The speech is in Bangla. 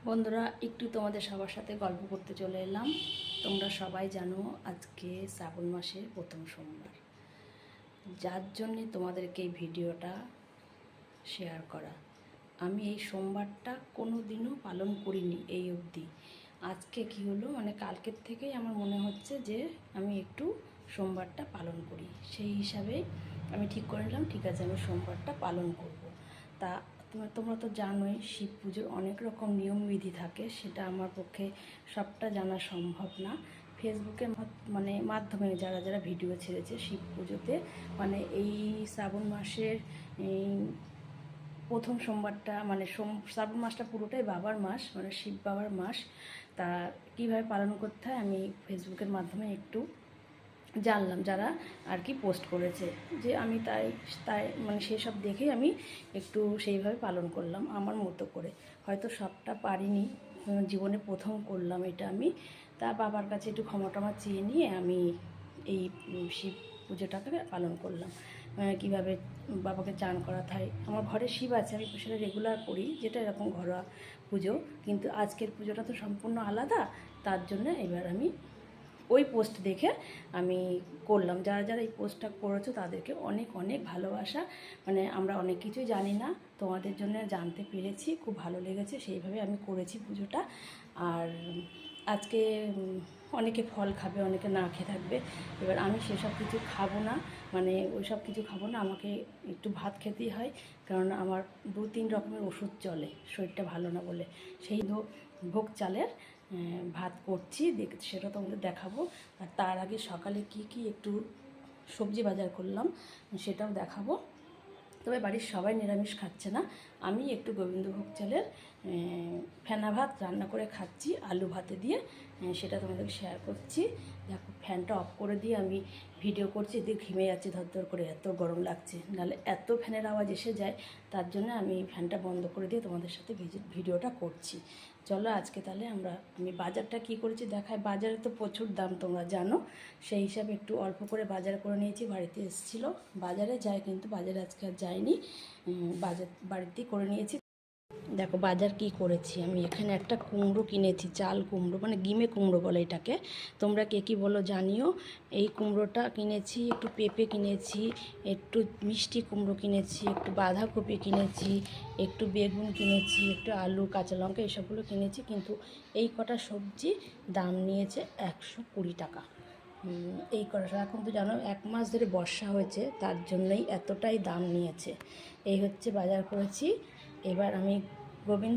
বন্ধুরা, একটু তোমাদের সবার সাথে গল্প করতে চলে এলাম। তোমরা সবাই জানো আজকে শ্রাবণ মাসের প্রথম সোমবার, যার জন্যে তোমাদেরকে এই ভিডিওটা শেয়ার করা। আমি এই সোমবারটা কোনো দিনও পালন করিনি এই অবধি। আজকে কি হলো, কালকের থেকেই আমার মনে হচ্ছে যে আমি একটু সোমবারটা পালন করি। সেই হিসাবে আমি ঠিক করে নিলাম, ঠিক আছে আমি সোমবারটা পালন করব। তা তোমরা তো জানোই শিব পুজোর অনেক রকম নিয়মবিধি থাকে, সেটা আমার পক্ষে সবটা জানা সম্ভব না। ফেসবুকে মাধ্যমে যারা যারা ভিডিও ছেড়েছে শিব পুজোতে, এই শ্রাবণ মাসের প্রথম সোমবারটা শ্রাবণ মাসটা পুরোটাই বাবার মাস, শিব বাবার মাস। তা কীভাবে পালন করতে হয় আমি ফেসবুকের মাধ্যমে একটু জানলাম, যারা আর কি পোস্ট করেছে, যে আমি তাই তাই সেসব দেখেই আমি একটু সেইভাবে পালন করলাম আমার মতো করে। হয়তো সবটা পারিনি, জীবনে প্রথম করলাম এটা আমি। তা বাবার কাছে একটু ক্ষমা টমা চেয়ে নিয়ে আমি এই শিব পুজোটাকে পালন করলাম। কীভাবে বাবাকে চান করাতে হয়, আমার ঘরে শিব আছে, আমি সেটা রেগুলার করি, যেটা এরকম ঘরোয়া পুজো। কিন্তু আজকের পুজোটা তো সম্পূর্ণ আলাদা, তার জন্য এবার আমি ওই পোস্ট দেখে আমি করলাম। যারা যারা এই পোস্টটা করেছো তাদেরকে অনেক অনেক ভালোবাসা। আমরা অনেক কিছুই জানি না, তোমাদের জন্য জানতে পেরেছি, খুব ভালো লেগেছে, সেইভাবে আমি করেছি পুজোটা। আর আজকে অনেকে ফল খাবে, অনেকে না খেয়ে থাকবে। এবার আমি সেসব কিছু খাবো না, ওই সব কিছু খাবো না। আমাকে একটু ভাত খেতেই হয়, কারণ আমার 2-3 রকমের ওষুধ চলে, শরীরটা ভালো না বলে। সেই ভোগ চালের ভাত করছি, সেটা তোমাদের দেখাবো। আর তার আগে সকালে কি একটু সবজি বাজার করলাম সেটাও দেখাবো। তবে বাড়ির সবাই নিরামিষ খাচ্ছে না, আমি একটু গোবিন্দভোগ চালের ফেনা ভাত রান্না করে খাচ্ছি আলু ভাতে দিয়ে, সেটা তোমাদেরকে শেয়ার করছি। দেখো, ফ্যানটা অফ করে দিয়ে আমি ভিডিও করছি, এদিকে ঘেমে যাচ্ছে ধর করে, এত গরম লাগছে, নাহলে এত ফ্যানের আওয়াজ এসে যায়। তার জন্য আমি ফ্যানটা বন্ধ করে দিয়ে তোমাদের সাথে ভিডিওটা করছি। চলো আজকে তাহলে আমি বাজারটা কি করেছি দেখাই। বাজারে তো প্রচুর দাম, তোমরা জানো, সেই হিসাবে একটু অল্প করে বাজার করে নিয়েছি। বাড়িতে এসেছিলো, বাজারে যাই, কিন্তু বাজারে আজকে আর যাইনি, বাজার বাড়িতেই করে নিয়েছি। দেখো বাজার কি করেছি আমি। এখানে একটা কুমড়ো কিনেছি, চাল কুমড়ো, গিমে কুমড়ো বলে এটাকে, তোমরা কে কী বলো জানিও। এই কুমড়োটা কিনেছি, একটু পেঁপে কিনেছি, একটু মিষ্টি কুমড়ো কিনেছি, একটু বাঁধাকপি কিনেছি, একটু বেগুন কিনেছি, একটু আলু, কাঁচা লঙ্কা, এসবগুলো কিনেছি। কিন্তু এই কটা সবজি দাম নিয়েছে 120 টাকা। এই কটা, এখন তো জানো 1 মাস ধরে বর্ষা হয়েছে, তার জন্যই এতটাই দাম নিয়েছে। এই হচ্ছে বাজার করেছি। এবার আমি গোবিন্দ